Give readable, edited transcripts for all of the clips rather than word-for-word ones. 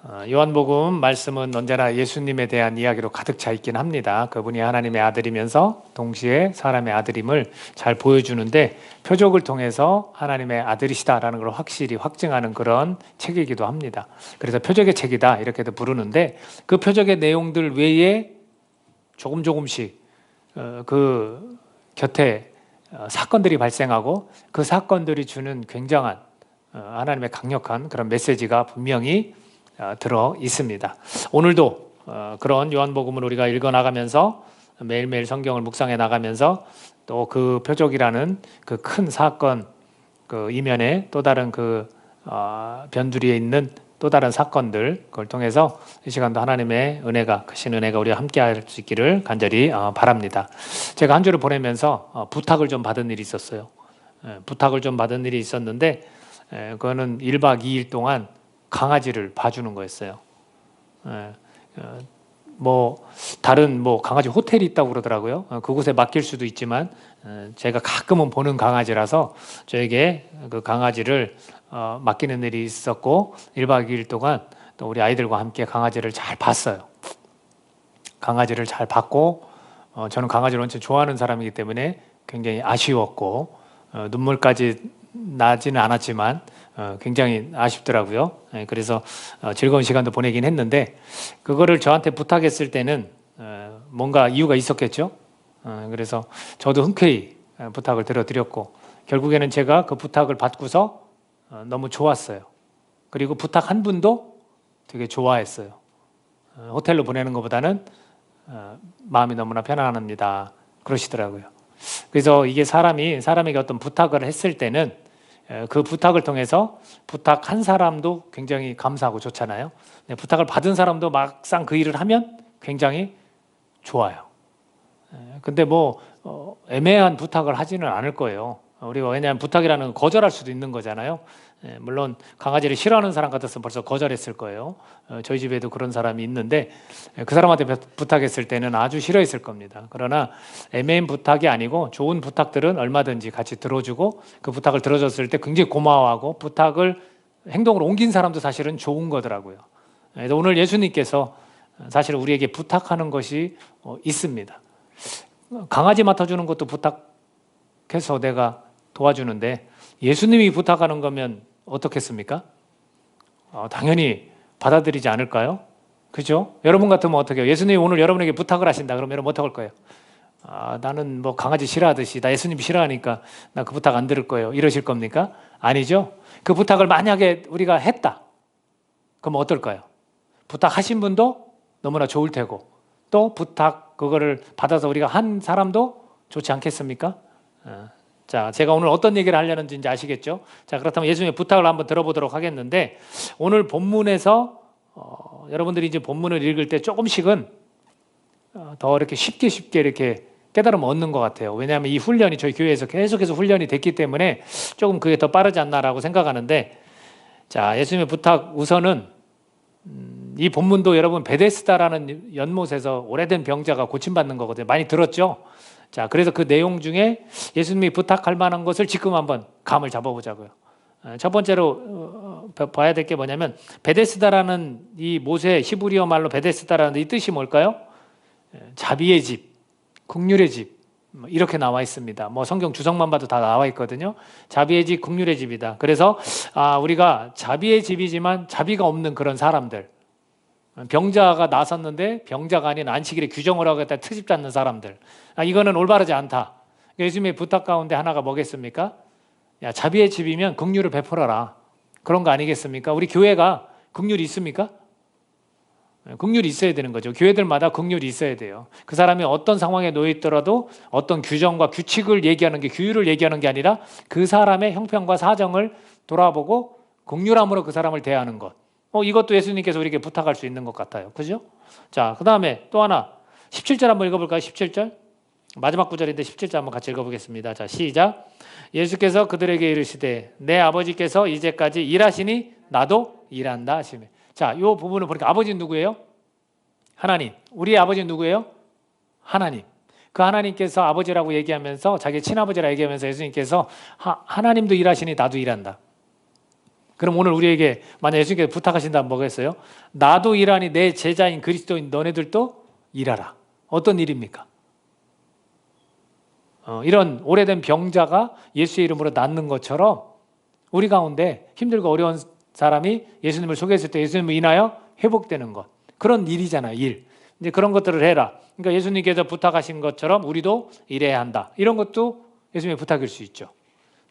요한복음 말씀은 언제나 예수님에 대한 이야기로 가득 차 있긴 합니다. 그분이 하나님의 아들이면서 동시에 사람의 아들임을 잘 보여주는데 표적을 통해서 하나님의 아들이시다라는 걸 확실히 확증하는 그런 책이기도 합니다. 그래서 표적의 책이다 이렇게도 부르는데 그 표적의 내용들 외에 조금씩 그 곁에 사건들이 발생하고 그 사건들이 주는 굉장한 하나님의 강력한 그런 메시지가 분명히 들어 있습니다. 오늘도 그런 요한복음을 우리가 읽어 나가면서 매일매일 성경을 묵상해 나가면서 또 그 표적이라는 그 큰 사건 그 이면에 또 다른 그 변두리에 있는 또 다른 사건들 그걸 통해서 이 시간도 하나님의 은혜가 크신 은혜가 우리와 함께 할 수 있기를 간절히 바랍니다. 제가 한 주를 보내면서 부탁을 좀 받은 일이 있었어요. 부탁을 좀 받은 일이 있었는데 그거는 1박 2일 동안 강아지를 봐주는 거였어요. 다른 강아지 호텔이 있다고 그러더라고요. 그곳에 맡길 수도 있지만 제가 가끔은 보는 강아지라서 저에게 그 강아지를 맡기는 일이 있었고 1박 2일 동안 또 우리 아이들과 함께 강아지를 잘 봤어요. 강아지를 잘 봤고 저는 강아지를 원체 좋아하는 사람이기 때문에 굉장히 아쉬웠고 눈물까지 나지는 않았지만 굉장히 아쉽더라고요. 그래서 즐거운 시간도 보내긴 했는데 그거를 저한테 부탁했을 때는 뭔가 이유가 있었겠죠. 그래서 저도 흔쾌히 부탁을 드렸고 결국에는 제가 그 부탁을 받고서 너무 좋았어요. 그리고 부탁 한 분도 되게 좋아했어요. 호텔로 보내는 것보다는 마음이 너무나 편안합니다. 그러시더라고요. 그래서 이게 사람에게 어떤 부탁을 했을 때는 그 부탁을 통해서 부탁한 사람도 굉장히 감사하고 좋잖아요. 부탁을 받은 사람도 막상 그 일을 하면 굉장히 좋아요. 근데 애매한 부탁을 하지는 않을 거예요. 우리가 왜냐하면 부탁이라는 건 거절할 수도 있는 거잖아요. 물론 강아지를 싫어하는 사람 같았으면 벌써 거절했을 거예요. 저희 집에도 그런 사람이 있는데 그 사람한테 부탁했을 때는 아주 싫어했을 겁니다. 그러나 애매한 부탁이 아니고 좋은 부탁들은 얼마든지 같이 들어주고 그 부탁을 들어줬을 때 굉장히 고마워하고 부탁을 행동으로 옮긴 사람도 사실은 좋은 거더라고요. 그래서 오늘 예수님께서 사실 우리에게 부탁하는 것이 있습니다. 강아지 맡아주는 것도 부탁해서 내가 도와주는데 예수님이 부탁하는 거면 어떻겠습니까? 당연히 받아들이지 않을까요? 그죠? 여러분 같으면 어떻게 해요? 예수님이 오늘 여러분에게 부탁을 하신다. 그러면 여러분 어떡할 거예요? 나는 강아지 싫어하듯이 나 예수님 싫어하니까 나 그 부탁 안 들을 거예요. 이러실 겁니까? 아니죠. 그 부탁을 만약에 우리가 했다. 그럼 어떨까요? 부탁하신 분도 너무나 좋을 테고 또 그거를 받아서 우리가 한 사람도 좋지 않겠습니까? 자, 제가 오늘 어떤 얘기를 하려는지 이제 아시겠죠? 자, 그렇다면 예수님의 부탁을 한번 들어보도록 하겠는데 오늘 본문에서 여러분들이 이제 본문을 읽을 때 조금씩은 더 이렇게 쉽게 이렇게 깨달음 얻는 것 같아요. 왜냐하면 이 훈련이 저희 교회에서 계속해서 훈련이 됐기 때문에 조금 그게 더 빠르지 않나라고 생각하는데 자, 예수님의 부탁 우선은 이 본문도 여러분 베데스다라는 연못에서 오래된 병자가 고침받는 거거든요. 많이 들었죠? 자, 그래서 그 내용 중에 예수님이 부탁할 만한 것을 지금 한번 감을 잡아보자고요. 첫 번째로 봐야 될 게 뭐냐면 베데스다라는 이 모세 히브리어 말로 베데스다라는 이 뜻이 뭘까요? 자비의 집, 긍휼의 집 이렇게 나와 있습니다. 성경 주석만 봐도 다 나와 있거든요. 자비의 집, 긍휼의 집이다. 그래서 우리가 자비의 집이지만 자비가 없는 그런 사람들, 병자가 나섰는데 병자가 아닌 안식일에 규정을 하겠다 트집 잡는 사람들, 이거는 올바르지 않다. 예수님의 부탁 가운데 하나가 뭐겠습니까? 야, 자비의 집이면 긍휼을 베풀어라. 그런 거 아니겠습니까? 우리 교회가 긍휼이 있습니까? 긍휼이 있어야 되는 거죠. 교회들마다 긍휼이 있어야 돼요. 그 사람이 어떤 상황에 놓여 있더라도 어떤 규정과 규칙을 얘기하는 게 규율을 얘기하는 게 아니라 그 사람의 형편과 사정을 돌아보고 긍휼함으로 그 사람을 대하는 것. 이것도 예수님께서 우리에게 부탁할 수 있는 것 같아요. 그죠? 자, 그 다음에 또 하나 17절 한번 읽어볼까요? 17절 마지막 구절인데 17절 한번 같이 읽어보겠습니다. 자, 시작. 예수께서 그들에게 이르시되 내 아버지께서 이제까지 일하시니 나도 일한다 하시며. 자, 이 부분을 보니까 아버지는 누구예요? 하나님. 우리의 아버지는 누구예요? 하나님. 그 하나님께서 아버지라고 얘기하면서 자기 친아버지라고 얘기하면서 예수님께서 하나님도 일하시니 나도 일한다. 그럼 오늘 우리에게 만약 예수님께서 부탁하신다면 뭐겠어요? 나도 일하니 내 제자인 그리스도인 너네들도 일하라. 어떤 일입니까? 이런 오래된 병자가 예수의 이름으로 낫는 것처럼 우리 가운데 힘들고 어려운 사람이 예수님을 소개했을 때 예수님을 인하여 회복되는 것. 그런 일이잖아요, 일. 이제 그런 것들을 해라. 그러니까 예수님께서 부탁하신 것처럼 우리도 일해야 한다. 이런 것도 예수님의 부탁일 수 있죠.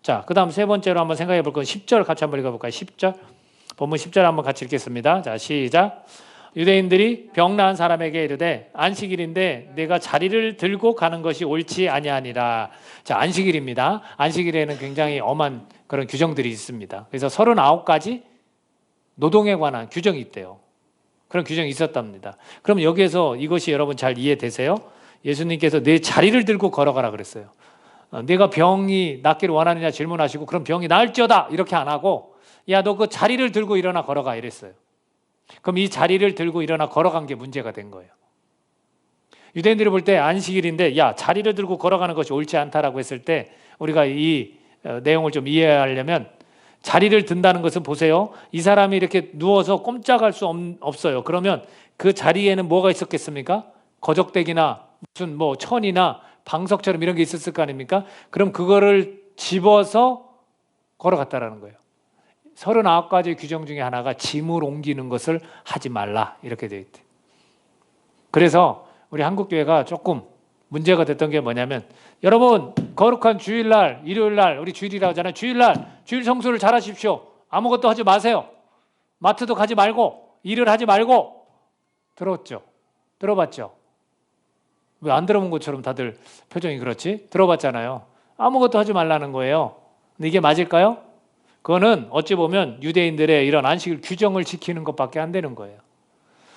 자, 그 다음 세 번째로 한번 생각해 볼 건 10절 같이 한번 읽어볼까요? 10절. 본문 10절 한번 같이 읽겠습니다. 자, 시작. 유대인들이 병 나은 사람에게 이르되 안식일인데 내가 자리를 들고 가는 것이 옳지 아니하니라. 자, 안식일입니다. 안식일에는 굉장히 엄한 그런 규정들이 있습니다. 그래서 39가지 노동에 관한 규정이 있대요. 그런 규정이 있었답니다. 그럼 여기에서 이것이 여러분 잘 이해되세요? 예수님께서 내 자리를 들고 걸어가라 그랬어요. 내가 병이 낫기를 원하느냐 질문하시고 그럼 병이 나을지어다 이렇게 안 하고 야, 너 그 자리를 들고 일어나 걸어가 이랬어요. 그럼 이 자리를 들고 일어나 걸어간 게 문제가 된 거예요. 유대인들이 볼 때 안식일인데 야, 자리를 들고 걸어가는 것이 옳지 않다라고 했을 때 우리가 이 내용을 좀 이해하려면 자리를 든다는 것은 보세요. 이 사람이 이렇게 누워서 꼼짝할 수 없어요. 그러면 그 자리에는 뭐가 있었겠습니까? 거적대기나 무슨 뭐 천이나 방석처럼 이런 게 있었을 거 아닙니까? 그럼 그거를 집어서 걸어갔다라는 거예요. 39가지 규정 중에 하나가 짐을 옮기는 것을 하지 말라 이렇게 되어 있대요. 그래서 우리 한국교회가 조금 문제가 됐던 게 뭐냐면 여러분 거룩한 주일날 일요일날 우리 주일이라고 하잖아요. 주일날 주일 성수를 잘 하십시오. 아무것도 하지 마세요. 마트도 가지 말고 일을 하지 말고. 들었죠? 들어봤죠? 왜 안 들어본 것처럼 다들 표정이 그렇지? 들어봤잖아요. 아무것도 하지 말라는 거예요. 근데 이게 맞을까요? 그거는 어찌 보면 유대인들의 이런 안식일 규정을 지키는 것밖에 안 되는 거예요.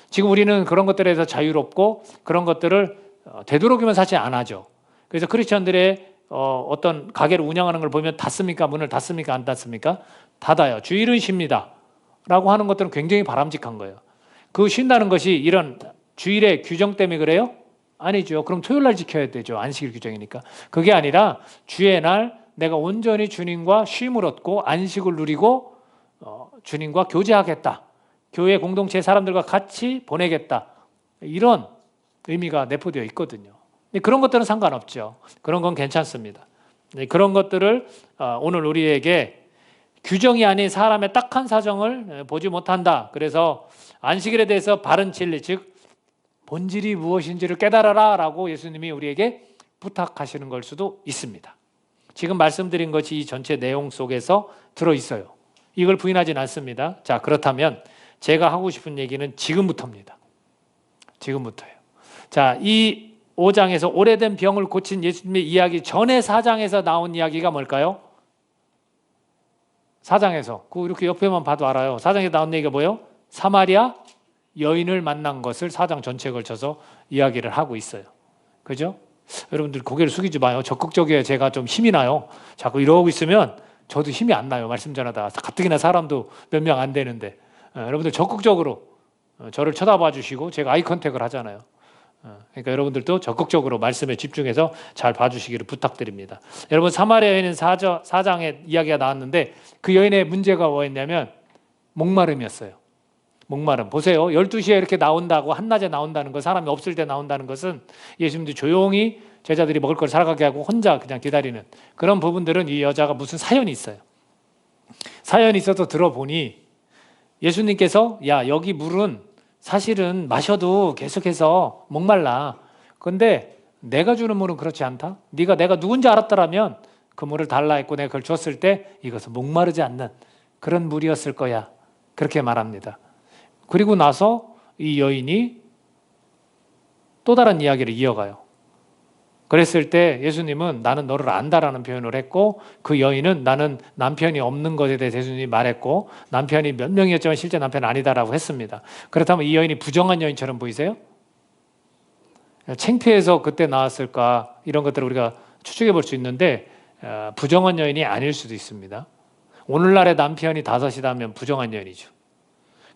지금 우리는 그런 것들에서 자유롭고 그런 것들을 되도록이면 사실 안 하죠. 그래서 크리스천들의 어떤 가게를 운영하는 걸 보면 닫습니까? 문을 닫습니까? 안 닫습니까? 닫아요. 주일은 쉽니다 라고 하는 것들은 굉장히 바람직한 거예요. 그 쉰다는 것이 이런 주일의 규정 때문에 그래요? 아니죠. 그럼 토요일 날 지켜야 되죠. 안식일 규정이니까. 그게 아니라 주의 날 내가 온전히 주님과 쉼을 얻고 안식을 누리고 주님과 교제하겠다. 교회 공동체 사람들과 같이 보내겠다. 이런 의미가 내포되어 있거든요. 그런 것들은 상관없죠. 그런 건 괜찮습니다. 그런 것들을 오늘 우리에게 규정이 아닌 사람의 딱한 사정을 보지 못한다. 그래서 안식일에 대해서 바른 진리, 즉 본질이 무엇인지를 깨달아라 라고 예수님이 우리에게 부탁하시는 걸 수도 있습니다. 지금 말씀드린 것이 이 전체 내용 속에서 들어있어요. 이걸 부인하진 않습니다. 자, 그렇다면 제가 하고 싶은 얘기는 지금부터입니다. 지금부터예요. 자, 이 5장에서 오래된 병을 고친 예수님의 이야기 전에 4장에서 나온 이야기가 뭘까요? 4장에서 이렇게 옆에만 봐도 알아요. 4장에 나온 얘기가 뭐예요? 사마리아 여인을 만난 것을 4장 전체에 걸쳐서 이야기를 하고 있어요. 그죠? 여러분들 고개를 숙이지 마요. 적극적이어야 제가 좀 힘이 나요. 자꾸 이러고 있으면 저도 힘이 안 나요. 말씀 전하다가 가뜩이나 사람도 몇 명 안 되는데 여러분들 적극적으로 저를 쳐다봐 주시고 제가 아이 컨택을 하잖아요. 그러니까 여러분들도 적극적으로 말씀에 집중해서 잘 봐주시기를 부탁드립니다. 여러분 사마리아 여인은 4장에 이야기가 나왔는데 그 여인의 문제가 뭐였냐면 목마름이었어요. 목마름. 보세요. 12시에 이렇게 나온다고 한낮에 나온다는 것, 사람이 없을 때 나온다는 것은 예수님도 조용히 제자들이 먹을 걸 사가게 하고 혼자 그냥 기다리는 그런 부분들은 이 여자가 무슨 사연이 있어요. 사연이 있어서 들어보니 예수님께서 야, 여기 물은 사실은 마셔도 계속해서 목말라. 그런데 내가 주는 물은 그렇지 않다. 네가 내가 누군지 알았더라면 그 물을 달라 했고 내가 그걸 줬을 때 이것은 목마르지 않는 그런 물이었을 거야. 그렇게 말합니다. 그리고 나서 이 여인이 또 다른 이야기를 이어가요. 그랬을 때 예수님은 나는 너를 안다라는 표현을 했고 그 여인은 나는 남편이 없는 것에 대해서 예수님이 말했고 남편이 몇 명이었지만 실제 남편은 아니다라고 했습니다. 그렇다면 이 여인이 부정한 여인처럼 보이세요? 창피해서 그때 나왔을까 이런 것들을 우리가 추측해 볼 수 있는데 부정한 여인이 아닐 수도 있습니다. 오늘날의 남편이 5이다면 부정한 여인이죠.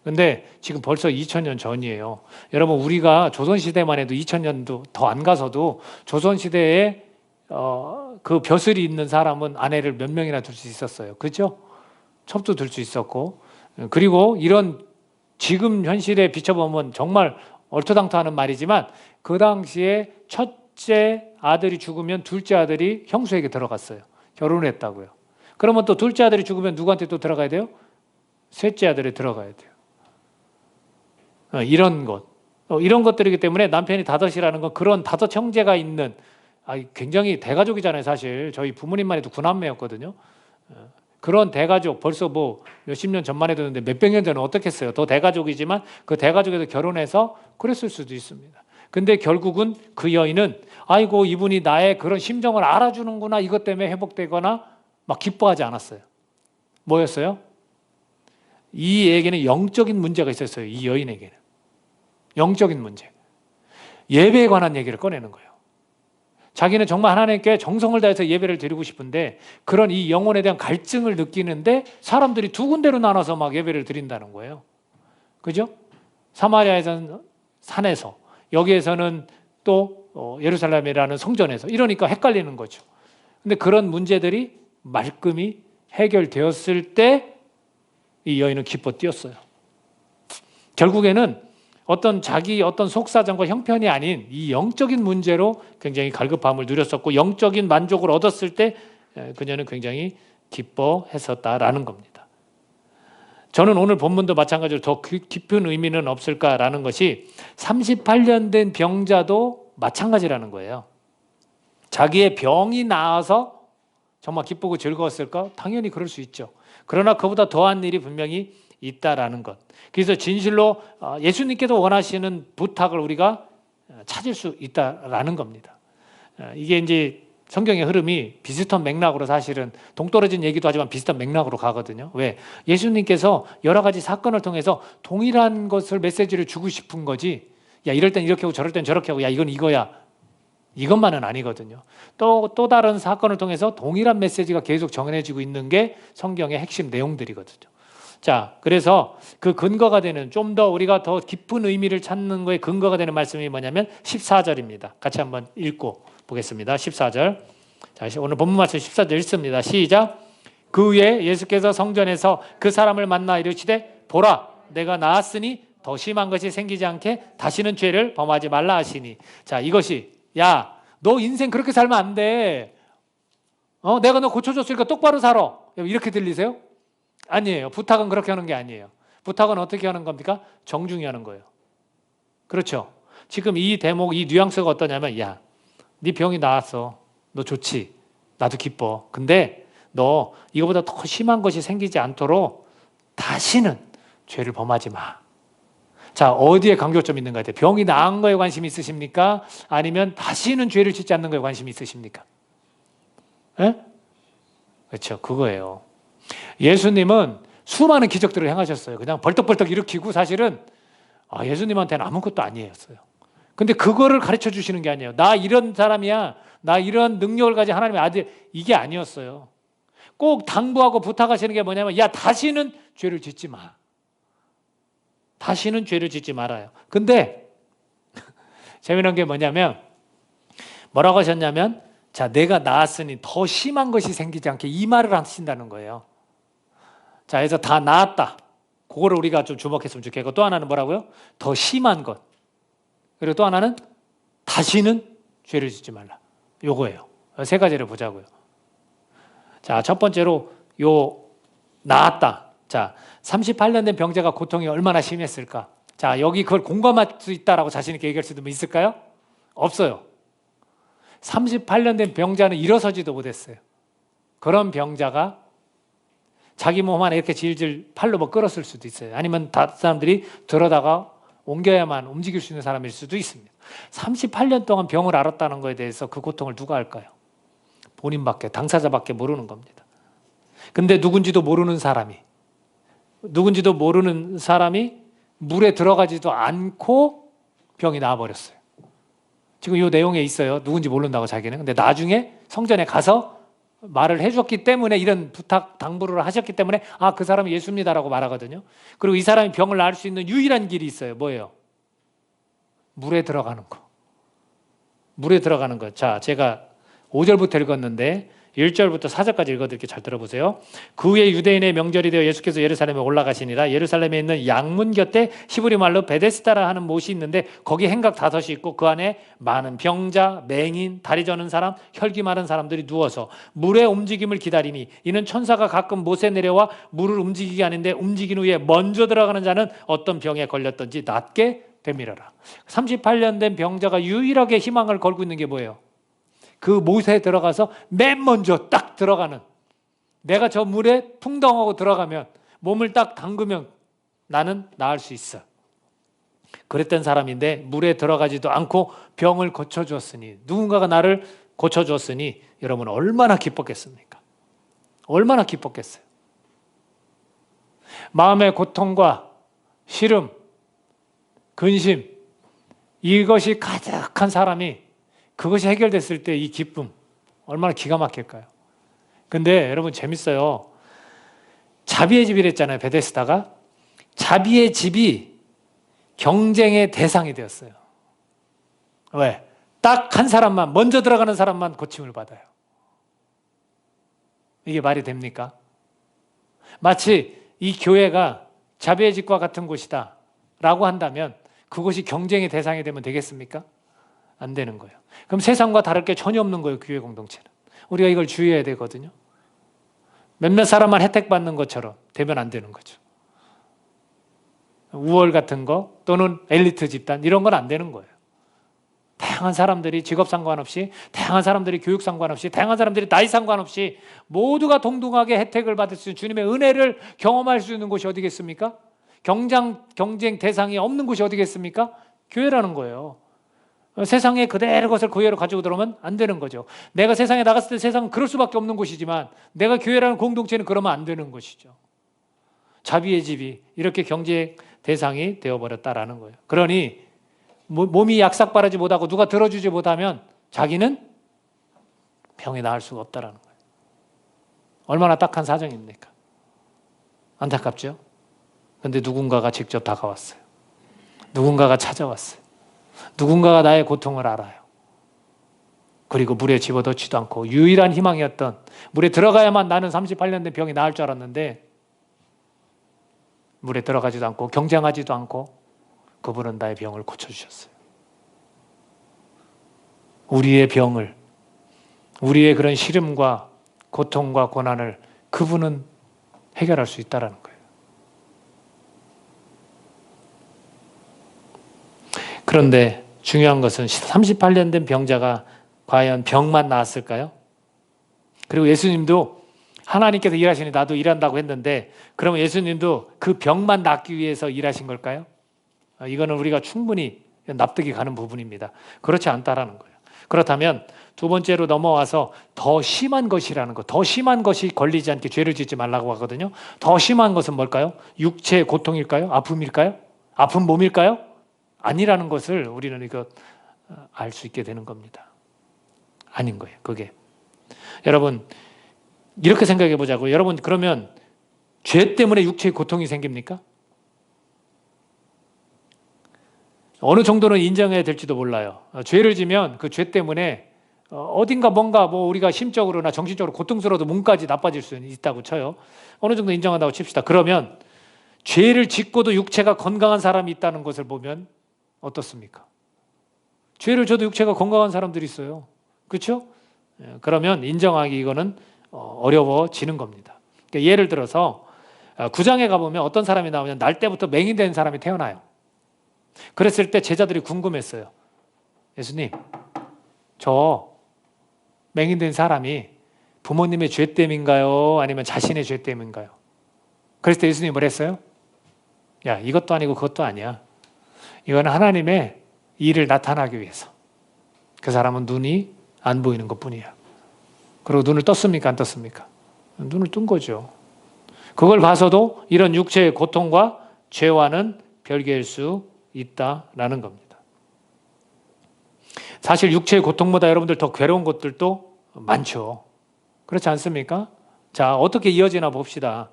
근데 지금 벌써 2000년 전이에요. 여러분 우리가 조선시대만 해도 2000년도 더 안 가서도 조선시대에 그 벼슬이 있는 사람은 아내를 몇 명이나 둘 수 있었어요. 그렇죠? 첩도 들 수 있었고, 그리고 이런 지금 현실에 비춰보면 정말 얼토당토하는 말이지만 그 당시에 첫째 아들이 죽으면 둘째 아들이 형수에게 들어갔어요. 결혼을 했다고요. 그러면 또 둘째 아들이 죽으면 누구한테 또 들어가야 돼요? 셋째 아들에 들어가야 돼요. 이런 것. 이런 것들이기 때문에 남편이 다섯이라는 건 그런 다섯 형제가 있는, 굉장히 대가족이잖아요. 사실 저희 부모님만 해도 9남매였거든요. 그런 대가족, 벌써 뭐 몇십 년 전만 해도 근데 몇백 년 전은 어떻겠어요. 더 대가족이지만 그 대가족에서 결혼해서 그랬을 수도 있습니다. 근데 결국은 그 여인은 아이고 이분이 나의 그런 심정을 알아주는구나, 이것 때문에 회복되거나 막 기뻐하지 않았어요. 뭐였어요? 이 얘기는 영적인 문제가 있었어요. 이 여인에게는 영적인 문제, 예배에 관한 얘기를 꺼내는 거예요. 자기는 정말 하나님께 정성을 다해서 예배를 드리고 싶은데 그런 이 영혼에 대한 갈증을 느끼는데 사람들이 두 군데로 나눠서 막 예배를 드린다는 거예요. 그죠? 사마리아에서는 산에서, 여기에서는 또 예루살렘이라는 성전에서, 이러니까 헷갈리는 거죠. 근데 그런 문제들이 말끔히 해결되었을 때 이 여인은 기뻐 뛰었어요. 결국에는 어떤 속사정과 형편이 아닌 이 영적인 문제로 굉장히 갈급함을 누렸었고 영적인 만족을 얻었을 때 그녀는 굉장히 기뻐했었다라는 겁니다. 저는 오늘 본문도 마찬가지로 더 깊은 의미는 없을까라는 것이 38년 된 병자도 마찬가지라는 거예요. 자기의 병이 나아서 정말 기쁘고 즐거웠을까? 당연히 그럴 수 있죠. 그러나 그보다 더한 일이 분명히 있다라는 것. 그래서 진실로 예수님께서 원하시는 부탁을 우리가 찾을 수 있다라는 겁니다. 이게 이제 성경의 흐름이 비슷한 맥락으로, 사실은 동떨어진 얘기도 하지만 비슷한 맥락으로 가거든요. 왜? 예수님께서 여러 가지 사건을 통해서 동일한 것을, 메시지를 주고 싶은 거지, 야 이럴 땐 이렇게 하고 저럴 땐 저렇게 하고, 야 이건 이거야, 이것만은 아니거든요. 또 다른 사건을 통해서 동일한 메시지가 계속 전해지고 있는 게 성경의 핵심 내용들이거든요. 자, 그래서 그 근거가 되는, 좀 더 우리가 더 깊은 의미를 찾는 거에 근거가 되는 말씀이 뭐냐면 14절입니다. 같이 한번 읽고 보겠습니다. 14절. 자, 오늘 본문 말씀 14절 읽습니다. 시작. 그 후에 예수께서 성전에서 그 사람을 만나 이르시되 보라, 내가 나았으니 더 심한 것이 생기지 않게 다시는 죄를 범하지 말라 하시니. 자, 이것이, 야, 너 인생 그렇게 살면 안 돼. 내가 너 고쳐줬으니까 똑바로 살아. 이렇게 들리세요? 아니에요. 부탁은 그렇게 하는 게 아니에요. 부탁은 어떻게 하는 겁니까? 정중히 하는 거예요. 그렇죠? 지금 이 대목, 이 뉘앙스가 어떠냐면, 야, 네 병이 나았어. 너 좋지? 나도 기뻐. 근데 너 이거보다 더 심한 것이 생기지 않도록 다시는 죄를 범하지 마. 자, 어디에 강조점이 있는 것 같아요? 병이 나은 거에 관심이 있으십니까? 아니면 다시는 죄를 짓지 않는 거에 관심이 있으십니까? 에? 그렇죠. 그거예요. 예수님은 수많은 기적들을 행하셨어요. 그냥 벌떡벌떡 일으키고, 사실은 예수님한테는 아무것도 아니었어요. 근데 그거를 가르쳐 주시는 게 아니에요. 나 이런 사람이야, 나 이런 능력을 가진 하나님의 아들, 이게 아니었어요. 꼭 당부하고 부탁하시는 게 뭐냐면, 야, 다시는 죄를 짓지 마. 다시는 죄를 짓지 말아요. 근데 재미난 게 뭐냐면, 뭐라고 하셨냐면, 자, 내가 나았으니 더 심한 것이 생기지 않게, 이 말을 하신다는 거예요. 자, 그래서 다 나았다. 그거를 우리가 좀 주목했으면 좋겠고, 또 하나는 뭐라고요? 더 심한 것. 그리고 또 하나는 다시는 죄를 짓지 말라. 요거예요. 세 가지를 보자고요. 자, 첫 번째로 나았다. 자, 38년 된 병자가 고통이 얼마나 심했을까? 자, 여기 그걸 공감할 수 있다라고 자신 있게 얘기할 수도 있을까요? 없어요. 38년 된 병자는 일어서지도 못했어요. 그런 병자가 자기 몸 하나 이렇게 질질 팔로 뭐 끌었을 수도 있어요. 아니면 다른 사람들이 들어다가 옮겨야만 움직일 수 있는 사람일 수도 있습니다. 38년 동안 병을 앓았다는 것에 대해서 그 고통을 누가 알까요? 본인밖에, 당사자밖에 모르는 겁니다. 근데 누군지도 모르는 사람이 물에 들어가지도 않고 병이 나와버렸어요. 지금 이 내용에 있어요. 누군지 모른다고 자기는. 근데 나중에 성전에 가서 말을 해줬기 때문에, 이런 부탁, 당부를 하셨기 때문에 그 사람이 예수입니다라고 말하거든요. 그리고 이 사람이 병을 나을 수 있는 유일한 길이 있어요. 뭐예요? 물에 들어가는 거. 물에 들어가는 거. 자, 제가 5절부터 읽었는데 1절부터 4절까지 읽어드릴게요. 잘 들어보세요. 그 후에 유대인의 명절이 되어 예수께서 예루살렘에 올라가시니라. 예루살렘에 있는 양문 곁에 히브리 말로 베데스다라 하는 못이 있는데 거기 행각 5이 있고 그 안에 많은 병자, 맹인, 다리 저는 사람, 혈기 마른 사람들이 누워서 물의 움직임을 기다리니 이는 천사가 가끔 못에 내려와 물을 움직이게 하는데 움직인 후에 먼저 들어가는 자는 어떤 병에 걸렸던지 낫게 되밀어라. 38년 된 병자가 유일하게 희망을 걸고 있는 게 뭐예요? 그 못에 들어가서 맨 먼저 딱 들어가는, 내가 저 물에 풍덩하고 들어가면 몸을 딱 담그면 나는 나을 수 있어. 그랬던 사람인데 물에 들어가지도 않고 병을 고쳐주었으니, 누군가가 나를 고쳐주었으니 여러분 얼마나 기뻤겠습니까? 얼마나 기뻤겠어요. 마음의 고통과 시름, 근심, 이것이 가득한 사람이 그것이 해결됐을 때 이 기쁨 얼마나 기가 막힐까요? 근데 여러분 재밌어요. 자비의 집이랬잖아요. 베데스다가. 자비의 집이 경쟁의 대상이 되었어요. 왜? 딱 한 사람만, 먼저 들어가는 사람만 고침을 받아요. 이게 말이 됩니까? 마치 이 교회가 자비의 집과 같은 곳이다 라고 한다면 그것이 경쟁의 대상이 되면 되겠습니까? 안 되는 거예요. 그럼 세상과 다를 게 전혀 없는 거예요. 교회 공동체는. 우리가 이걸 주의해야 되거든요. 몇몇 사람만 혜택받는 것처럼 되면 안 되는 거죠. 우월 같은 거 또는 엘리트 집단 이런 건 안 되는 거예요. 다양한 사람들이 직업 상관없이, 다양한 사람들이 교육 상관없이, 다양한 사람들이 나이 상관없이 모두가 동등하게 혜택을 받을 수 있는 주님의 은혜를 경험할 수 있는 곳이 어디겠습니까? 경쟁 대상이 없는 곳이 어디겠습니까? 교회라는 거예요. 세상에 그대로 것을 교회로 가지고 들어오면 안 되는 거죠. 내가 세상에 나갔을 때 세상은 그럴 수밖에 없는 곳이지만 내가 교회라는 공동체는 그러면 안 되는 것이죠. 자비의 집이 이렇게 경쟁 대상이 되어버렸다라는 거예요. 그러니 몸이 약삭바라지 못하고 누가 들어주지 못하면 자기는 병이 나을 수가 없다라는 거예요. 얼마나 딱한 사정입니까? 안타깝죠? 그런데 누군가가 직접 다가왔어요. 누군가가 찾아왔어요. 누군가가 나의 고통을 알아요. 그리고 물에 집어넣지도 않고 유일한 희망이었던, 물에 들어가야만 나는 38년 된 병이 나을 줄 알았는데 물에 들어가지도 않고 경쟁하지도 않고 그분은 나의 병을 고쳐주셨어요. 우리의 병을, 우리의 그런 시름과 고통과 고난을 그분은 해결할 수 있다는 거예요. 그런데 중요한 것은 38년 된 병자가 과연 병만 나았을까요? 그리고 예수님도 하나님께서 일하시니 나도 일한다고 했는데 그러면 예수님도 그 병만 낫기 위해서 일하신 걸까요? 이거는 우리가 충분히 납득이 가는 부분입니다. 그렇지 않다라는 거예요. 그렇다면 두 번째로 넘어와서 더 심한 것이라는 것, 더 심한 것이 걸리지 않게 죄를 짓지 말라고 하거든요. 더 심한 것은 뭘까요? 육체의 고통일까요? 아픔일까요? 아픈 몸일까요? 아니라는 것을 우리는 이거 알 수 있게 되는 겁니다. 아닌 거예요. 그게. 여러분 이렇게 생각해 보자고요. 여러분 그러면 죄 때문에 육체의 고통이 생깁니까? 어느 정도는 인정해야 될지도 몰라요. 죄를 지면 그 죄 때문에 어딘가 뭔가 뭐 우리가 심적으로나 정신적으로 고통스러워도 몸까지 나빠질 수 있다고 쳐요. 어느 정도 인정한다고 칩시다. 그러면 죄를 짓고도 육체가 건강한 사람이 있다는 것을 보면 어떻습니까? 죄를 져도 육체가 건강한 사람들이 있어요. 그렇죠? 그러면 인정하기 이거는 어려워지는 겁니다. 그러니까 예를 들어서 구장에 가보면 어떤 사람이 나오면 날 때부터 맹인된 사람이 태어나요. 그랬을 때 제자들이 궁금했어요. 예수님, 저 맹인된 사람이 부모님의 죄 때문인가요? 아니면 자신의 죄 때문인가요? 그랬을 때 예수님이 뭘 했어요? 야, 이것도 아니고 그것도 아니야. 이건 하나님의 일을 나타나기 위해서. 그 사람은 눈이 안 보이는 것뿐이야. 그리고 눈을 떴습니까? 안 떴습니까? 눈을 뜬 거죠. 그걸 봐서도 이런 육체의 고통과 죄와는 별개일 수 있다라는 겁니다. 사실 육체의 고통보다 여러분들 더 괴로운 것들도 많죠. 그렇지 않습니까? 자, 어떻게 이어지나 봅시다.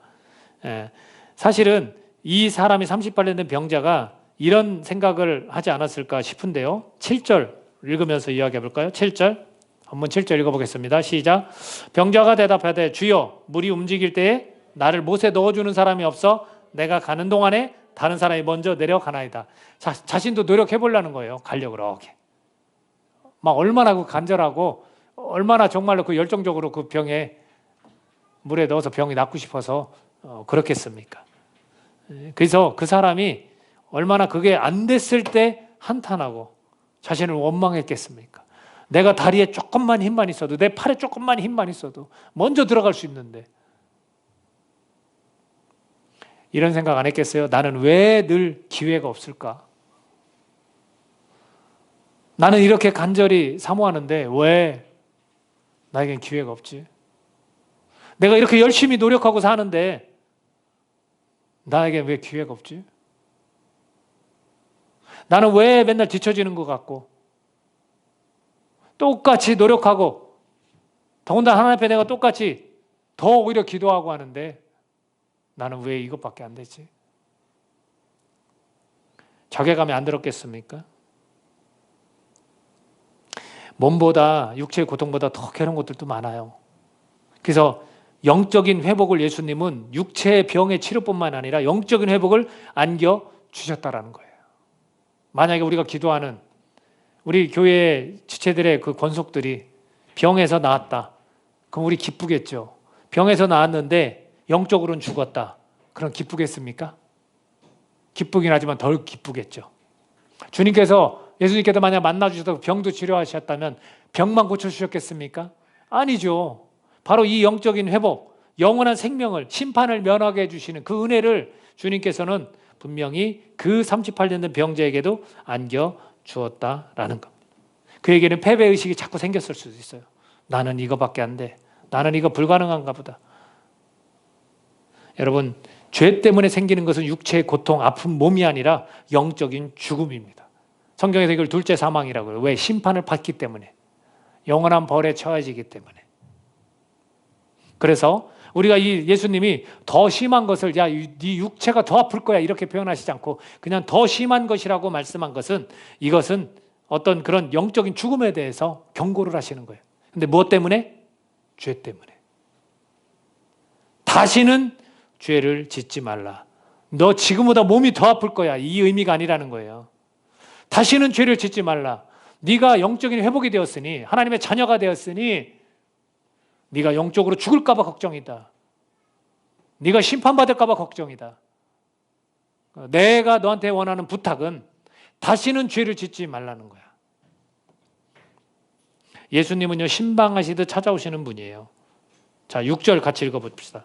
사실은 이 사람이 38년 된 병자가 이런 생각을 하지 않았을까 싶은데요. 7절 읽으면서 이야기해 볼까요? 7절 한번 7절 읽어보겠습니다. 시작. 병자가 대답하되 주여 물이 움직일 때에 나를 못에 넣어주는 사람이 없어 내가 가는 동안에 다른 사람이 먼저 내려가나이다. 자신도 노력해보려는 거예요. 가려고 그렇게. 막 얼마나 그 간절하고 얼마나 정말로 그 열정적으로 그 병에 물에 넣어서 병이 낫고 싶어서 그렇겠습니까? 그래서 그 사람이 얼마나 그게 안 됐을 때 한탄하고 자신을 원망했겠습니까? 내가 다리에 조금만 힘만 있어도, 내 팔에 조금만 힘만 있어도 먼저 들어갈 수 있는데 이런 생각 안 했겠어요? 나는 왜 늘 기회가 없을까? 나는 이렇게 간절히 사모하는데 왜 나에겐 기회가 없지? 내가 이렇게 열심히 노력하고 사는데 나에겐 왜 기회가 없지? 나는 왜 맨날 뒤처지는 것 같고 똑같이 노력하고 더군다나 하나님 앞에 내가 똑같이 더 오히려 기도하고 하는데 나는 왜 이것밖에 안 되지? 자괴감이 안 들었겠습니까? 몸보다 육체의 고통보다 더 괴로운 것들도 많아요. 그래서 영적인 회복을 예수님은 육체의 병의 치료뿐만 아니라 영적인 회복을 안겨주셨다라는 거예요. 만약에 우리가 기도하는 우리 교회 지체들의 그 권속들이 병에서 나았다. 그럼 우리 기쁘겠죠. 병에서 나았는데 영적으로는 죽었다. 그럼 기쁘겠습니까? 기쁘긴 하지만 덜 기쁘겠죠. 예수님께서 만약 만나주셔서 병도 치료하셨다면 병만 고쳐주셨겠습니까? 아니죠. 바로 이 영적인 회복, 영원한 생명을, 심판을 면하게 해주시는 그 은혜를 주님께서는 분명히 그 38년 된 병자에게도 안겨주었다라는 겁니다. 그에게는 패배의식이 자꾸 생겼을 수도 있어요. 나는 이거밖에 안 돼. 나는 이거 불가능한가 보다. 여러분, 죄 때문에 생기는 것은 육체의 고통, 아픈 몸이 아니라 영적인 죽음입니다. 성경에서 이걸 둘째 사망이라고 해요. 왜? 심판을 받기 때문에. 영원한 벌에 처해지기 때문에. 그래서 우리가 이 예수님이 더 심한 것을 네 육체가 더 아플 거야 이렇게 표현하시지 않고 그냥 더 심한 것이라고 말씀한 것은 이것은 어떤 그런 영적인 죽음에 대해서 경고를 하시는 거예요. 근데 무엇 때문에? 죄 때문에. 다시는 죄를 짓지 말라. 너 지금보다 몸이 더 아플 거야. 이 의미가 아니라는 거예요. 다시는 죄를 짓지 말라. 네가 영적인 회복이 되었으니 하나님의 자녀가 되었으니 네가 영적으로 죽을까 봐 걱정이다. 네가 심판받을까 봐 걱정이다. 내가 너한테 원하는 부탁은 다시는 죄를 짓지 말라는 거야. 예수님은요, 신방하시듯 찾아오시는 분이에요. 자, 6절 같이 읽어봅시다.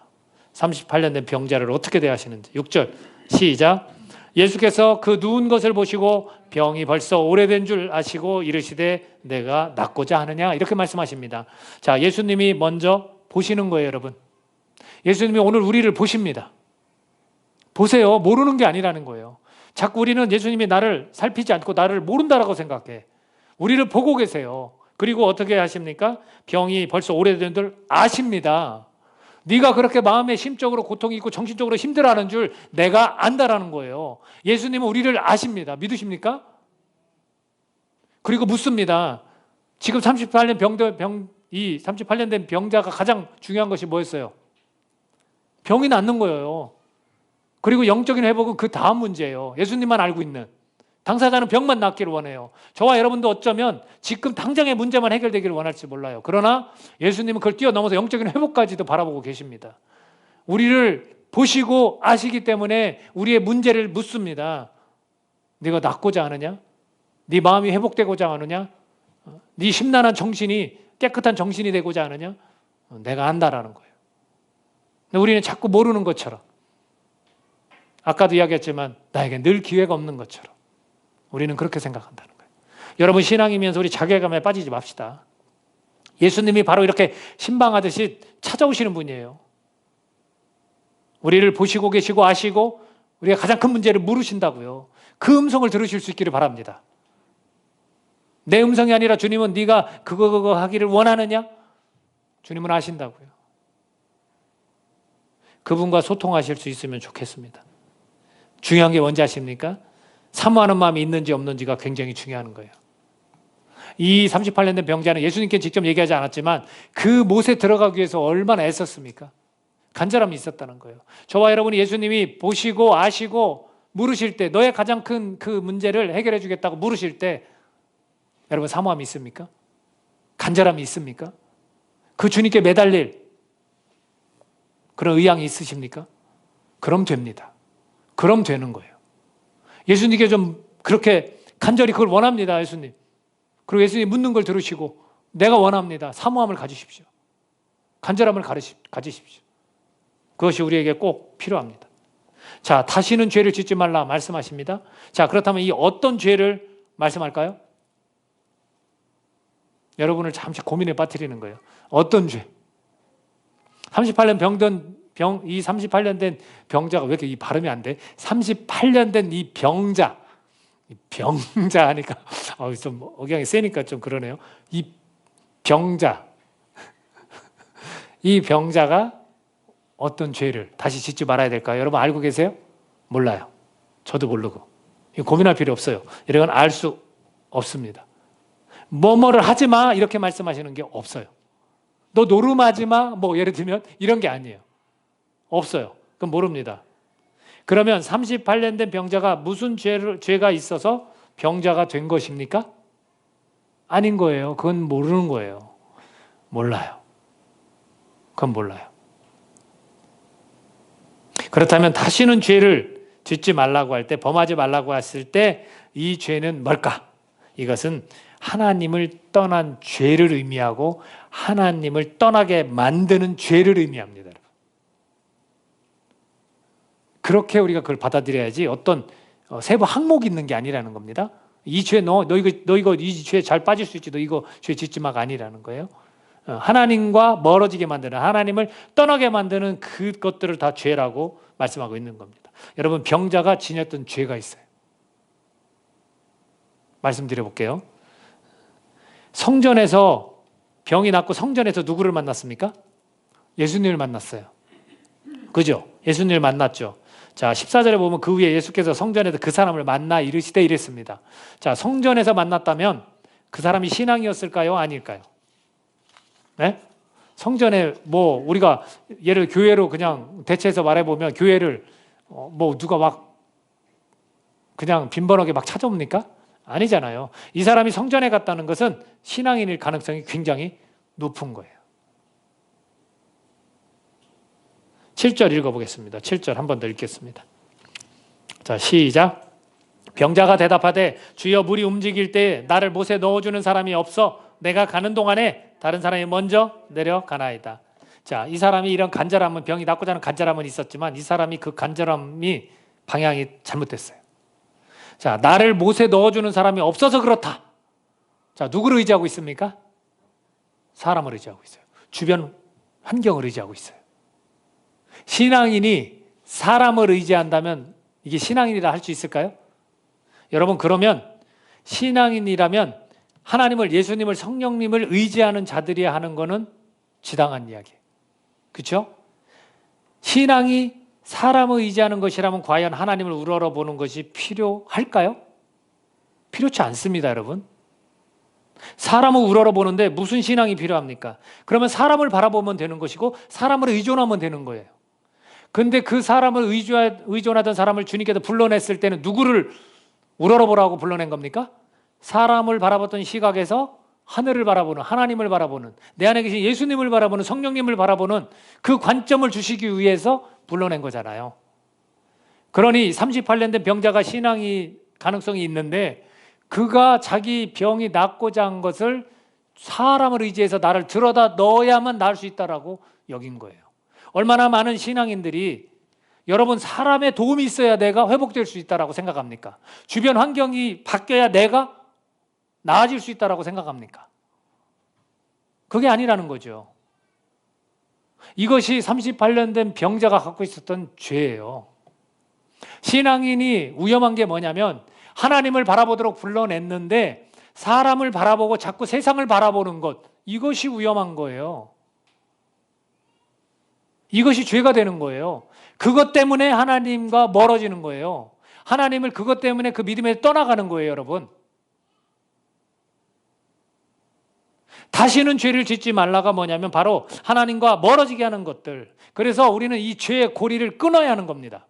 38년 된 병자를 어떻게 대하시는지. 6절 시작. 예수께서 그 누운 것을 보시고 병이 벌써 오래된 줄 아시고 이르시되 내가 낫고자 하느냐 이렇게 말씀하십니다. 자, 예수님이 먼저 보시는 거예요, 여러분. 예수님이 오늘 우리를 보십니다. 보세요. 모르는 게 아니라는 거예요. 자꾸 우리는 예수님이 나를 살피지 않고 나를 모른다라고 생각해. 우리를 보고 계세요. 그리고 어떻게 하십니까? 병이 벌써 오래된 줄 아십니다. 네가 그렇게 마음에 심적으로 고통이 있고 정신적으로 힘들어하는 줄 내가 안다라는 거예요. 예수님은 우리를 아십니다. 믿으십니까? 그리고 묻습니다. 지금 38년 된 병자가 가장 중요한 것이 뭐였어요? 병이 낫는 거예요. 그리고 영적인 회복은 그 다음 문제예요. 예수님만 알고 있는. 당사자는 병만 낫기를 원해요. 저와 여러분도 어쩌면 지금 당장의 문제만 해결되기를 원할지 몰라요. 그러나 예수님은 그걸 뛰어넘어서 영적인 회복까지도 바라보고 계십니다. 우리를 보시고 아시기 때문에 우리의 문제를 묻습니다. 네가 낫고자 하느냐? 네 마음이 회복되고자 하느냐? 네 심란한 정신이 깨끗한 정신이 되고자 하느냐? 내가 안다라는 거예요. 근데 우리는 자꾸 모르는 것처럼 아까도 이야기했지만 나에게 늘 기회가 없는 것처럼 우리는 그렇게 생각한다는 거예요. 여러분, 신앙이면서 우리 자괴감에 빠지지 맙시다. 예수님이 바로 이렇게 신방하듯이 찾아오시는 분이에요. 우리를 보시고 계시고 아시고 우리가 가장 큰 문제를 물으신다고요. 그 음성을 들으실 수 있기를 바랍니다. 내 음성이 아니라 주님은 네가 그거 하기를 원하느냐? 주님은 아신다고요. 그분과 소통하실 수 있으면 좋겠습니다. 중요한 게 뭔지 아십니까? 사모하는 마음이 있는지 없는지가 굉장히 중요한 거예요. 이 38년 된 병자는 예수님께 직접 얘기하지 않았지만 그 못에 들어가기 위해서 얼마나 애썼습니까? 간절함이 있었다는 거예요. 저와 여러분이 예수님이 보시고 아시고 물으실 때, 너의 가장 큰 그 문제를 해결해 주겠다고 물으실 때 여러분 사모함이 있습니까? 간절함이 있습니까? 그 주님께 매달릴 그런 의향이 있으십니까? 그럼 됩니다. 그럼 되는 거예요. 예수님께 좀 그렇게 간절히 그걸 원합니다, 예수님. 그리고 예수님 묻는 걸 들으시고 내가 원합니다. 사모함을 가지십시오. 간절함을 가지십시오. 그것이 우리에게 꼭 필요합니다. 자, 다시는 죄를 짓지 말라 말씀하십니다. 자, 그렇다면 이 어떤 죄를 말씀할까요? 여러분을 잠시 고민에 빠뜨리는 거예요. 어떤 죄? 38년 이 38년 된 병자가 왜 이렇게 이 발음이 안 돼? 38년 된 이 병자 하니까 좀 억양이 세니까 좀 그러네요. 이 병자 이 병자가 어떤 죄를 다시 짓지 말아야 될까요? 여러분 알고 계세요? 몰라요. 저도 모르고. 고민할 필요 없어요. 이런 건 알 수 없습니다. 뭐뭐를 하지 마 이렇게 말씀하시는 게 없어요. 너 노름하지 마 뭐 예를 들면 이런 게 아니에요. 없어요. 그럼 모릅니다. 그러면 38년 된 병자가 무슨 죄가 있어서 병자가 된 것입니까? 아닌 거예요. 그건 모르는 거예요. 몰라요. 그건 몰라요. 그렇다면 다시는 죄를 짓지 말라고 할 때, 범하지 말라고 했을 때 이 죄는 뭘까? 이것은 하나님을 떠난 죄를 의미하고 하나님을 떠나게 만드는 죄를 의미합니다. 그렇게 우리가 그걸 받아들여야지 어떤 세부 항목이 있는 게 아니라는 겁니다. 이 죄 너 이거 이 죄 잘 빠질 수 있지. 너 이거 죄 짓지 마가 아니라는 거예요. 하나님과 멀어지게 만드는, 하나님을 떠나게 만드는 그것들을 다 죄라고 말씀하고 있는 겁니다. 여러분, 병자가 지녔던 죄가 있어요. 말씀드려 볼게요. 성전에서 병이 낫고 성전에서 누구를 만났습니까? 예수님을 만났어요. 그죠? 예수님을 만났죠. 자, 14절에 보면 그 후에 예수께서 성전에서 그 사람을 만나 이르시되 이랬습니다. 자, 성전에서 만났다면 그 사람이 신앙이었을까요? 아닐까요? 네? 성전에 뭐 우리가 예를 교회로 그냥 대체해서 말해보면 교회를 뭐 누가 막 그냥 빈번하게 막 찾아옵니까? 아니잖아요. 이 사람이 성전에 갔다는 것은 신앙인일 가능성이 굉장히 높은 거예요. 7절 읽어보겠습니다. 7절 한 번 더 읽겠습니다. 자, 시작. 병자가 대답하되 주여 물이 움직일 때 나를 못에 넣어주는 사람이 없어 내가 가는 동안에 다른 사람이 먼저 내려가나이다. 자, 이 사람이 이런 간절함은, 병이 낫고자 하는 간절함은 있었지만 이 사람이 그 간절함이 방향이 잘못됐어요. 자, 나를 못에 넣어주는 사람이 없어서 그렇다. 자, 누구를 의지하고 있습니까? 사람을 의지하고 있어요. 주변 환경을 의지하고 있어요. 신앙인이 사람을 의지한다면 이게 신앙인이라 할 수 있을까요? 여러분, 그러면 신앙인이라면 하나님을, 예수님을, 성령님을 의지하는 자들이 하는 거는 지당한 이야기예요. 그렇죠? 신앙이 사람을 의지하는 것이라면 과연 하나님을 우러러보는 것이 필요할까요? 필요치 않습니다, 여러분. 사람을 우러러보는데 무슨 신앙이 필요합니까? 그러면 사람을 바라보면 되는 것이고 사람을 의존하면 되는 거예요. 근데 그 사람을 의존하던 사람을 주님께서 불러냈을 때는 누구를 우러러보라고 불러낸 겁니까? 사람을 바라봤던 시각에서 하늘을 바라보는, 하나님을 바라보는, 내 안에 계신 예수님을 바라보는, 성령님을 바라보는 그 관점을 주시기 위해서 불러낸 거잖아요. 그러니 38년 된 병자가 신앙이 가능성이 있는데 그가 자기 병이 낫고자 한 것을 사람을 의지해서 나를 들여다 넣어야만 나을 수 있다라고 여긴 거예요. 얼마나 많은 신앙인들이 여러분, 사람의 도움이 있어야 내가 회복될 수 있다라고 생각합니까? 주변 환경이 바뀌어야 내가 나아질 수 있다라고 생각합니까? 그게 아니라는 거죠. 이것이 38년 된 병자가 갖고 있었던 죄예요. 신앙인이 위험한 게 뭐냐면 하나님을 바라보도록 불러냈는데 사람을 바라보고 자꾸 세상을 바라보는 것, 이것이 위험한 거예요. 이것이 죄가 되는 거예요. 그것 때문에 하나님과 멀어지는 거예요. 하나님을 그것 때문에 그 믿음에 떠나가는 거예요, 여러분. 다시는 죄를 짓지 말라가 뭐냐면 바로 하나님과 멀어지게 하는 것들. 그래서 우리는 이 죄의 고리를 끊어야 하는 겁니다.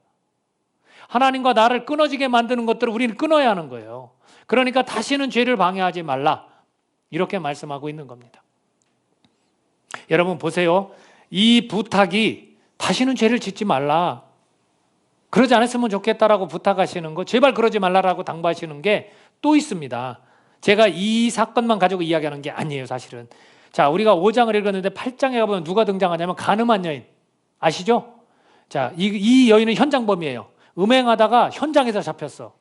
하나님과 나를 끊어지게 만드는 것들을 우리는 끊어야 하는 거예요. 그러니까 다시는 죄를 방해하지 말라, 이렇게 말씀하고 있는 겁니다. 여러분 보세요. 이 부탁이 다시는 죄를 짓지 말라, 그러지 않았으면 좋겠다라고 부탁하시는 거, 제발 그러지 말라라고 당부하시는 게 또 있습니다. 제가 이 사건만 가지고 이야기하는 게 아니에요, 사실은. 자, 우리가 5장을 읽었는데 8장에 가보면 누가 등장하냐면 가늠한 여인. 아시죠? 자, 이 여인은 현장범이에요. 음행하다가 현장에서 잡혔어.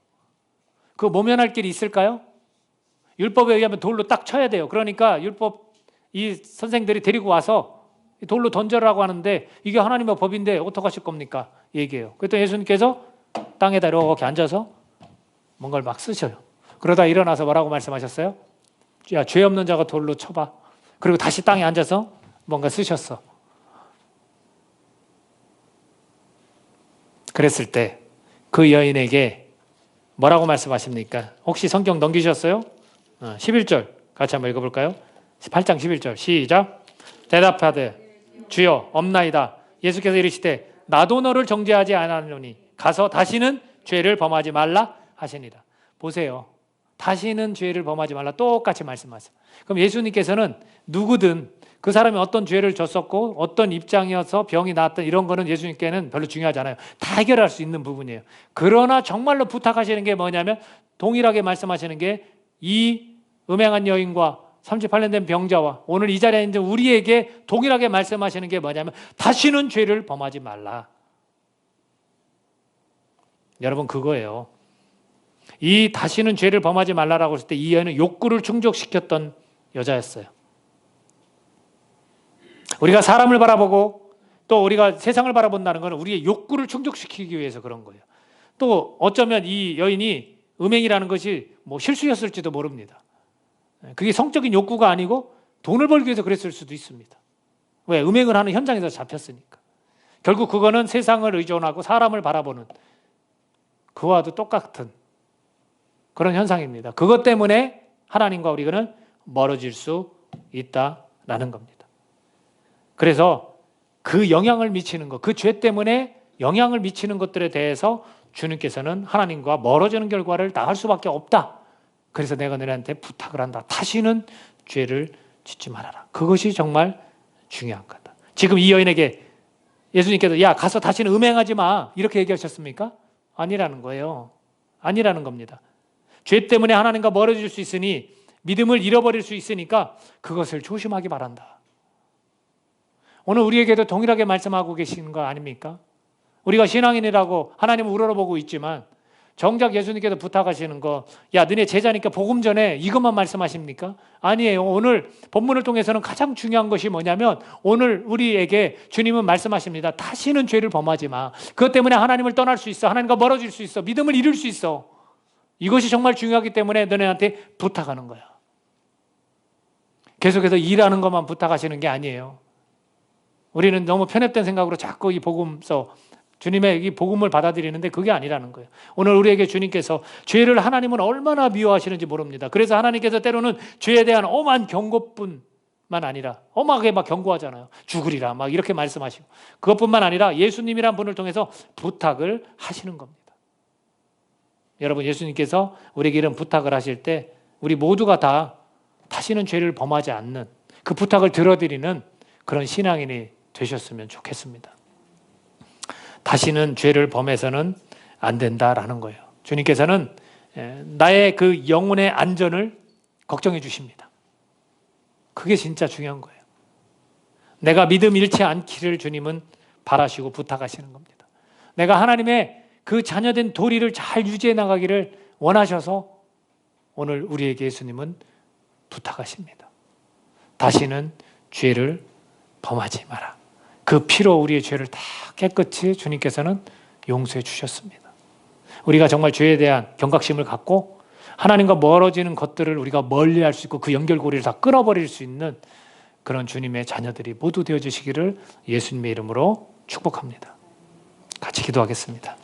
그 모면할 길이 있을까요? 율법에 의하면 돌로 딱 쳐야 돼요. 그러니까 율법 이 선생들이 데리고 와서 돌로 던져라고 하는데 이게 하나님의 법인데 어떡하실 겁니까? 얘기해요. 그랬더니 예수님께서 땅에다 이렇게 앉아서 뭔가를 막 쓰셔요. 그러다 일어나서 뭐라고 말씀하셨어요? 야, 죄 없는 자가 돌로 쳐봐. 그리고 다시 땅에 앉아서 뭔가 쓰셨어. 그랬을 때 그 여인에게 뭐라고 말씀하십니까? 혹시 성경 넘기셨어요? 11절 같이 한번 읽어볼까요? 8장 11절 시작. 대답하되 주여 없나이다. 예수께서 이르시되 나도 너를 정죄하지 않았노니 가서 다시는 죄를 범하지 말라 하시니라. 보세요. 다시는 죄를 범하지 말라 똑같이 말씀하세요. 그럼 예수님께서는 누구든 그 사람이 어떤 죄를 졌었고 어떤 입장이어서 병이 나았던 이런 거는 예수님께는 별로 중요하지 않아요. 다 해결할 수 있는 부분이에요. 그러나 정말로 부탁하시는 게 뭐냐면 동일하게 말씀하시는 게 이 음행한 여인과 38년 된 병자와 오늘 이 자리에 있는 우리에게 동일하게 말씀하시는 게 뭐냐면 다시는 죄를 범하지 말라. 여러분 그거예요. 이 다시는 죄를 범하지 말라라고 했을 때 이 여인은 욕구를 충족시켰던 여자였어요. 우리가 사람을 바라보고 또 우리가 세상을 바라본다는 것은 우리의 욕구를 충족시키기 위해서 그런 거예요. 또 어쩌면 이 여인이 음행이라는 것이 뭐 실수였을지도 모릅니다. 그게 성적인 욕구가 아니고 돈을 벌기 위해서 그랬을 수도 있습니다. 왜? 음행을 하는 현장에서 잡혔으니까. 결국 그거는 세상을 의존하고 사람을 바라보는 그와도 똑같은 그런 현상입니다. 그것 때문에 하나님과 우리는 멀어질 수 있다라는 겁니다. 그래서 그 영향을 미치는 것, 그 죄 때문에 영향을 미치는 것들에 대해서 주님께서는 하나님과 멀어지는 결과를 낳을 수밖에 없다. 그래서 내가 너희한테 부탁을 한다. 다시는 죄를 짓지 말아라. 그것이 정말 중요한 거다. 지금 이 여인에게 예수님께서 야 가서 다시는 음행하지 마 이렇게 얘기하셨습니까? 아니라는 거예요. 아니라는 겁니다. 죄 때문에 하나님과 멀어질 수 있으니 믿음을 잃어버릴 수 있으니까 그것을 조심하기 바란다. 오늘 우리에게도 동일하게 말씀하고 계시는 거 아닙니까? 우리가 신앙인이라고 하나님을 우러러보고 있지만 정작 예수님께서 부탁하시는 거, 야 너네 제자니까 복음 전에 이것만 말씀하십니까? 아니에요. 오늘 본문을 통해서는 가장 중요한 것이 뭐냐면 오늘 우리에게 주님은 말씀하십니다. 다시는 죄를 범하지 마. 그것 때문에 하나님을 떠날 수 있어. 하나님과 멀어질 수 있어. 믿음을 잃을 수 있어. 이것이 정말 중요하기 때문에 너네한테 부탁하는 거야. 계속해서 일하는 것만 부탁하시는 게 아니에요. 우리는 너무 편협된 생각으로 자꾸 이 복음서 주님의 이 복음을 받아들이는데 그게 아니라는 거예요. 오늘 우리에게 주님께서 죄를 하나님은 얼마나 미워하시는지 모릅니다. 그래서 하나님께서 때로는 죄에 대한 엄한 경고뿐만 아니라 엄하게 막 경고하잖아요. 죽으리라 막 이렇게 말씀하시고 그것뿐만 아니라 예수님이란 분을 통해서 부탁을 하시는 겁니다. 여러분 예수님께서 우리에게 이런 부탁을 하실 때 우리 모두가 다 다시는 죄를 범하지 않는 그 부탁을 들어드리는 그런 신앙인이 되셨으면 좋겠습니다. 다시는 죄를 범해서는 안 된다라는 거예요. 주님께서는 나의 그 영혼의 안전을 걱정해 주십니다. 그게 진짜 중요한 거예요. 내가 믿음 잃지 않기를 주님은 바라시고 부탁하시는 겁니다. 내가 하나님의 그 자녀된 도리를 잘 유지해 나가기를 원하셔서 오늘 우리에게 예수님은 부탁하십니다. 다시는 죄를 범하지 마라. 그 피로 우리의 죄를 다 깨끗이 주님께서는 용서해 주셨습니다. 우리가 정말 죄에 대한 경각심을 갖고 하나님과 멀어지는 것들을 우리가 멀리할 수 있고 그 연결고리를 다 끊어버릴 수 있는 그런 주님의 자녀들이 모두 되어주시기를 예수님의 이름으로 축복합니다. 같이 기도하겠습니다.